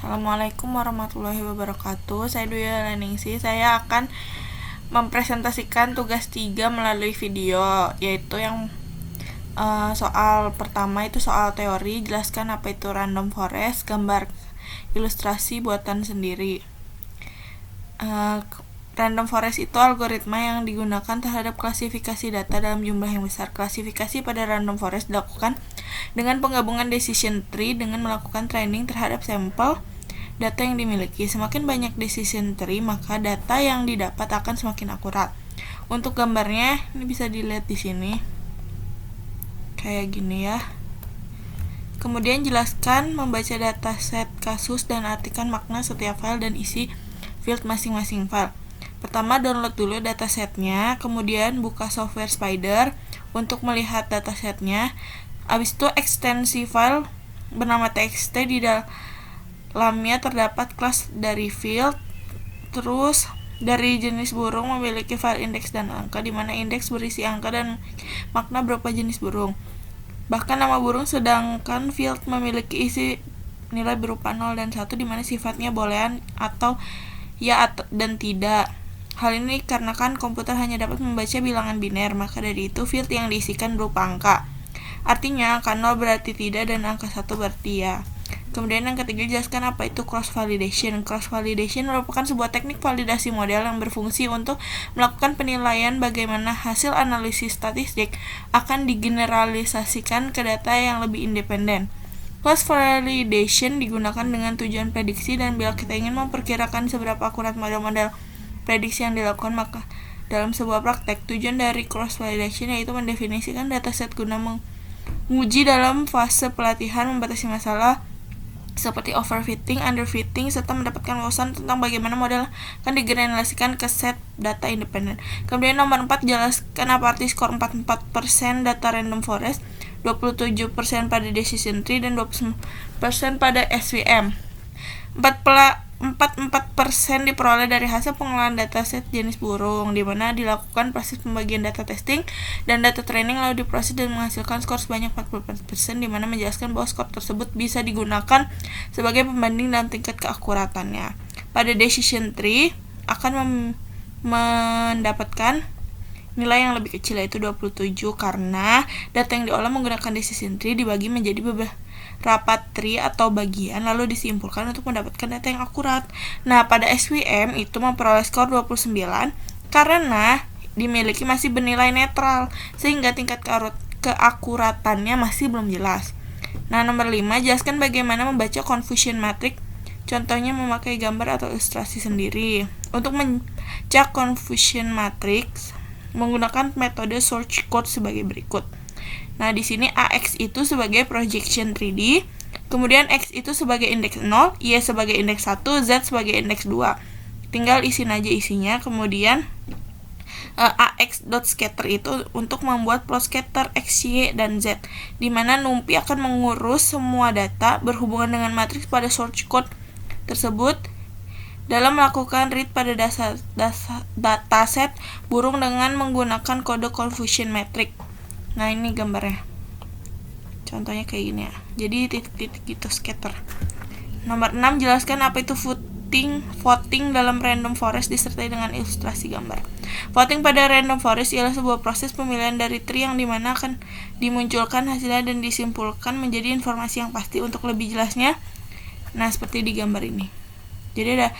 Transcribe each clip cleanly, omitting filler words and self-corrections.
Assalamualaikum warahmatullahi wabarakatuh. Saya Dwi Leningsi. Saya akan mempresentasikan tugas 3 melalui video, yaitu yang soal pertama itu soal teori, jelaskan apa itu random forest, gambar ilustrasi buatan sendiri. Random forest itu algoritma yang digunakan terhadap klasifikasi data dalam jumlah yang besar. Klasifikasi pada random forest dilakukan dengan penggabungan decision tree dengan melakukan training terhadap sampel data yang dimiliki. Semakin banyak decision tree, maka data yang didapat akan semakin akurat. Untuk gambarnya, ini bisa dilihat di sini. Kayak gini ya. Kemudian jelaskan membaca dataset kasus dan artikan makna setiap file dan isi field masing-masing file. Pertama, download dulu datasetnya, kemudian buka software Spider untuk melihat datasetnya. Habis itu ekstensi file bernama txt, di dalamnya terdapat kelas dari field, terus dari jenis burung memiliki file indeks dan angka, di mana indeks berisi angka dan makna berupa jenis burung. Bahkan nama burung, sedangkan field memiliki isi nilai berupa 0 dan 1, di mana sifatnya boolean atau ya dan tidak. Hal ini karena komputer hanya dapat membaca bilangan biner, maka dari itu field yang diisikan berupa angka. Artinya angka 0 berarti tidak dan angka 1 berarti ya. Kemudian yang ketiga, jelaskan apa itu cross validation. Cross validation merupakan sebuah teknik validasi model yang berfungsi untuk melakukan penilaian bagaimana hasil analisis statistik akan digeneralisasikan ke data yang lebih independen. Cross validation digunakan dengan tujuan prediksi, dan bila kita ingin memperkirakan seberapa akurat model-model prediksi yang dilakukan, maka dalam sebuah praktek, tujuan dari cross validation yaitu mendefinisikan dataset guna menguji dalam fase pelatihan, membatasi masalah seperti overfitting, underfitting, serta mendapatkan wawasan tentang bagaimana model akan digeneralisasikan ke set data independen. Kemudian nomor 4, jelaskan apa arti skor 44% data random forest, 27% pada decision tree, dan 20% pada SVM. 44% diperoleh dari hasil pengolahan dataset jenis burung, di mana dilakukan proses pembagian data testing dan data training, lalu diproses dan menghasilkan skor sebanyak 44%, di mana menjelaskan bahwa skor tersebut bisa digunakan sebagai pembanding dalam tingkat keakuratannya. Pada decision tree akan mendapatkan nilai yang lebih kecil, yaitu 27, karena data yang diolah menggunakan decision tree dibagi menjadi beberapa tree atau bagian, lalu disimpulkan untuk mendapatkan data yang akurat. Nah, pada SVM itu memperoleh skor 29 karena dimiliki masih bernilai netral, sehingga tingkat keakuratannya masih belum jelas. Nah, nomor 5, jelaskan bagaimana membaca confusion matrix. Contohnya memakai gambar atau ilustrasi sendiri. Untuk membaca confusion matrix menggunakan metode source code sebagai berikut. Nah, di sini AX itu sebagai projection 3D, kemudian X itu sebagai indeks 0, Y sebagai indeks 1, Z sebagai indeks 2. Tinggal isin aja isinya. Kemudian AX.scatter itu untuk membuat plot scatter X, Y, dan Z, di mana NumPy akan mengurus semua data berhubungan dengan matriks pada source code tersebut dalam melakukan read pada dataset burung dengan menggunakan kode confusion metric. Nah, ini gambarnya. Contohnya kayak gini ya. Jadi titik-titik gitu scatter. Nomor 6, jelaskan apa itu voting dalam random forest disertai dengan ilustrasi gambar. Voting pada random forest ialah sebuah proses pemilihan dari tree yang dimana akan dimunculkan hasilnya dan disimpulkan menjadi informasi yang pasti. Untuk lebih jelasnya, nah seperti di gambar ini. Jadi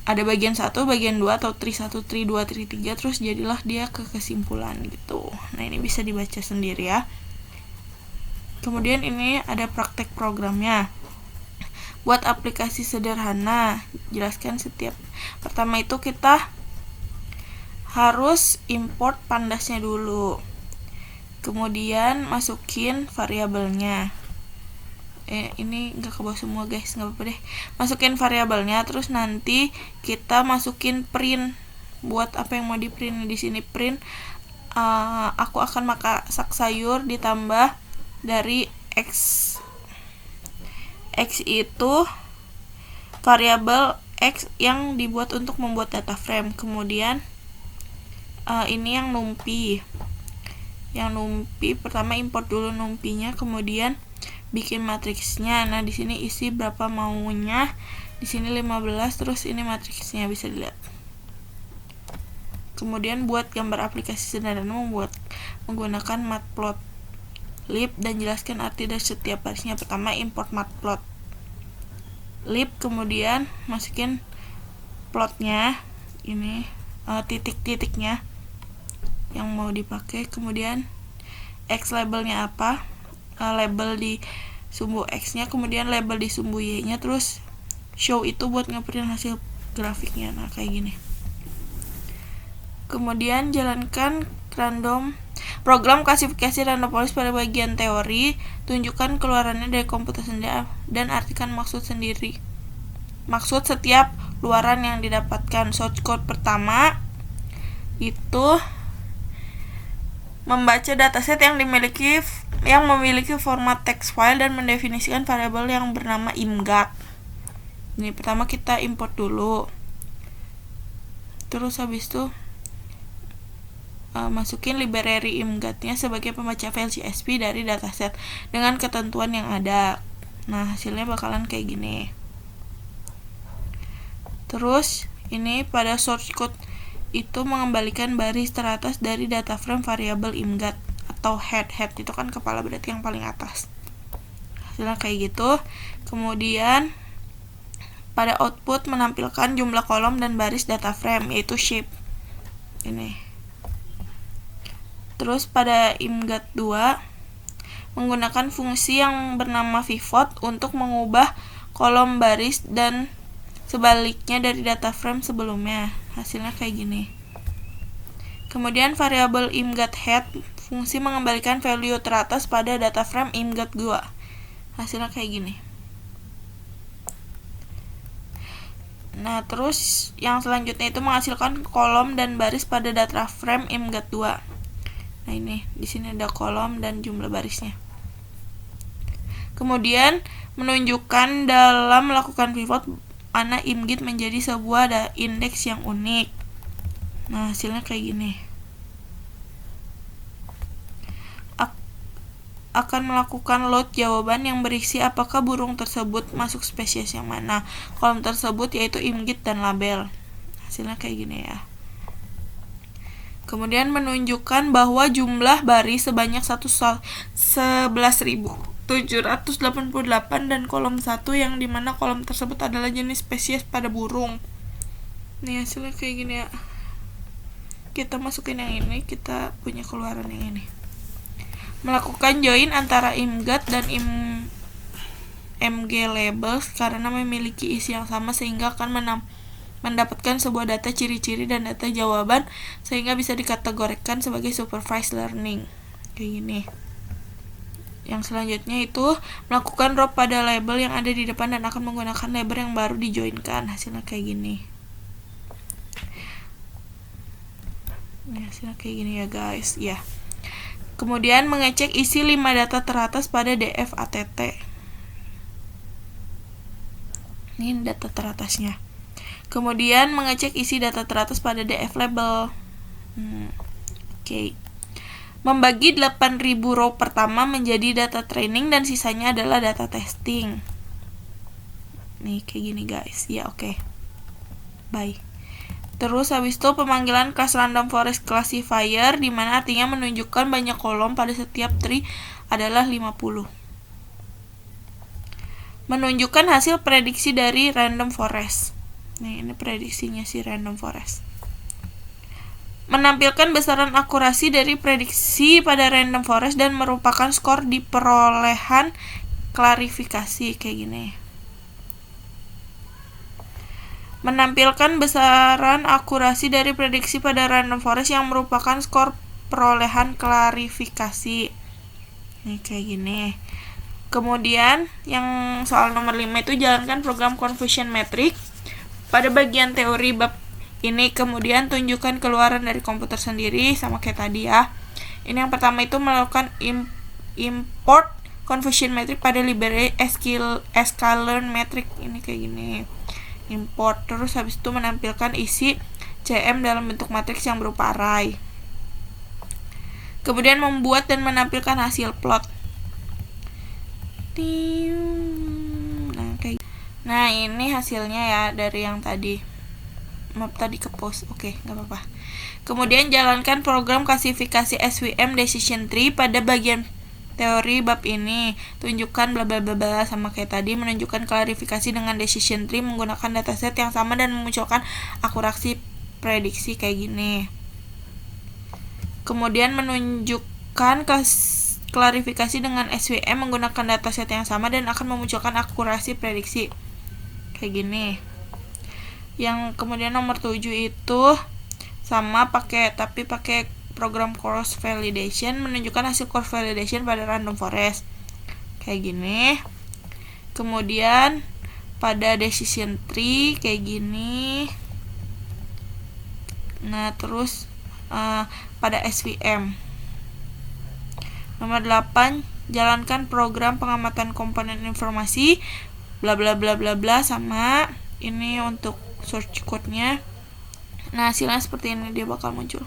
ada bagian 1, bagian 2 atau tree 1, tree 2, tree 3, terus jadilah dia ke kesimpulan gitu. Nah, ini bisa dibaca sendiri ya. Kemudian ini ada praktek programnya. Buat aplikasi sederhana, jelaskan setiap. Pertama itu kita harus import pandasnya dulu. Kemudian masukin variabelnya. Ini nggak ke bawah semua guys, nggak apa-apa deh. Masukin variabelnya, terus nanti kita masukin print. Buat apa yang mau di print di sini print. Aku akan masak sayur ditambah dari x itu variabel x yang dibuat untuk membuat data frame. Kemudian ini yang numpy pertama import dulu numpy-nya, kemudian bikin matriksnya. Nah, di sini isi berapa maunya, di sini 15, terus ini matriksnya bisa dilihat. Kemudian buat gambar aplikasi sederhana menggunakan matplotlib dan jelaskan arti dari setiap barisnya. Pertama import matplotlib, kemudian masukin plotnya, ini titik-titiknya yang mau dipakai, kemudian x labelnya apa, label di sumbu x nya, kemudian label di sumbu y nya, terus show itu buat ngeprint hasil grafiknya. Nah, kayak gini. Kemudian jalankan program klasifikasi random forest pada bagian teori, tunjukkan keluarannya dari komputasi dan artikan maksud setiap luaran yang didapatkan. Source code pertama itu membaca dataset yang memiliki format text file dan mendefinisikan variabel yang bernama imgat. Ini pertama kita import dulu. Terus habis itu masukin library imgatnya sebagai pembaca file CSV dari dataset dengan ketentuan yang ada. Nah, hasilnya bakalan kayak gini. Terus ini pada source code itu mengembalikan baris teratas dari data frame variabel imgat atau head itu kan kepala, berarti yang paling atas. Hasilnya kayak gitu. Kemudian pada output menampilkan jumlah kolom dan baris data frame, yaitu shape ini. Terus pada imgat 2 menggunakan fungsi yang bernama pivot untuk mengubah kolom baris dan sebaliknya dari data frame sebelumnya. Hasilnya kayak gini. Kemudian variabel imgat head fungsi mengembalikan value teratas pada data frame imgat 2. Hasilnya kayak gini. Nah, terus yang selanjutnya itu menghasilkan kolom dan baris pada data frame imgat 2. Nah, ini di sini ada kolom dan jumlah barisnya. Kemudian menunjukkan dalam melakukan pivot mana imgit menjadi sebuah indeks yang unik. Nah, hasilnya kayak gini. Akan melakukan load jawaban yang berisi apakah burung tersebut masuk spesies yang mana. Kolom tersebut yaitu imgit dan label. Hasilnya kayak gini ya. Kemudian menunjukkan bahwa jumlah baris sebanyak 11.788 dan kolom 1 yang dimana kolom tersebut adalah jenis spesies pada burung. Nih hasilnya kayak gini ya. Kita masukin yang ini, kita punya keluaran yang ini. Melakukan join antara imgat dan mg labels karena memiliki isi yang sama sehingga akan mendapatkan sebuah data ciri-ciri dan data jawaban sehingga bisa dikategorikan sebagai supervised learning. Kayak gini. Yang selanjutnya itu melakukan drop pada label yang ada di depan dan akan menggunakan label yang baru dijoinkan. Hasilnya kayak gini. Ini hasilnya kayak gini ya guys. Ya. Kemudian mengecek isi 5 data teratas pada df.att. Ini data teratasnya. Kemudian mengecek isi data teratas pada DF label. Oke. Membagi 8.000 row pertama menjadi data training dan sisanya adalah data testing. Nih kayak gini guys. Ya oke. Bye. Terus habis itu pemanggilan class random forest classifier, di mana artinya menunjukkan banyak kolom pada setiap tree adalah 50. Menunjukkan hasil prediksi dari random forest. Nih ini prediksinya si random forest. Menampilkan besaran akurasi dari prediksi pada random forest dan merupakan skor di perolehan klarifikasi kayak gini. Menampilkan besaran akurasi dari prediksi pada random forest yang merupakan skor perolehan klarifikasi. Nih kayak gini. Kemudian yang soal nomor 5 itu jalankan program confusion metric. Pada bagian teori bab ini kemudian tunjukkan keluaran dari komputer sendiri sama kayak tadi ya. Ini yang pertama itu melakukan import confusion metric pada library sklearn metric. Ini kayak gini. Import, terus habis itu menampilkan isi CM dalam bentuk matriks yang berupa array. Kemudian membuat dan menampilkan hasil plot. Nah ini hasilnya ya dari yang tadi. Map tadi ke post, oke, nggak apa-apa. Kemudian jalankan program klasifikasi SVM decision tree pada bagian teori bab ini. Tunjukkan bla bla bla bla sama kayak tadi, menunjukkan klarifikasi dengan decision tree menggunakan dataset yang sama dan memunculkan akurasi prediksi kayak gini. Kemudian menunjukkan klarifikasi dengan SVM menggunakan dataset yang sama dan akan memunculkan akurasi prediksi kayak gini. Yang kemudian nomor 7 itu sama pakai program cross validation, menunjukkan hasil cross validation pada random forest kayak gini. Kemudian pada decision tree kayak gini. Nah terus pada SVM. Nomor 8, jalankan program pengamatan komponen informasi bla bla bla bla bla sama ini untuk search code-nya. Nah hasilnya seperti ini dia bakal muncul.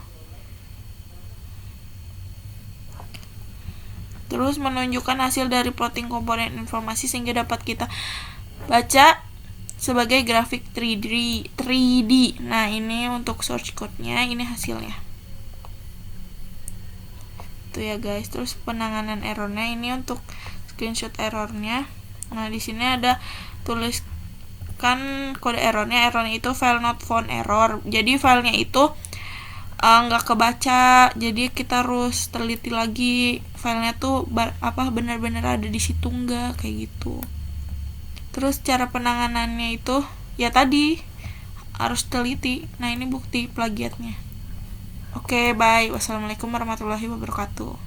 Terus menunjukkan hasil dari plotting komponen informasi sehingga dapat kita baca sebagai grafik 3D. Nah ini untuk search code-nya, ini hasilnya. Itu ya guys. Terus penanganan errornya ini untuk screenshot errornya. Nah di sini ada tuliskan kode errornya itu file not found error. Jadi filenya itu nggak kebaca, jadi kita harus teliti lagi filenya tuh benar-benar ada di situ nggak, kayak gitu. Terus cara penanganannya itu ya tadi harus teliti. Nah ini bukti plagiatnya. Oke, bye. Wassalamualaikum warahmatullahi wabarakatuh.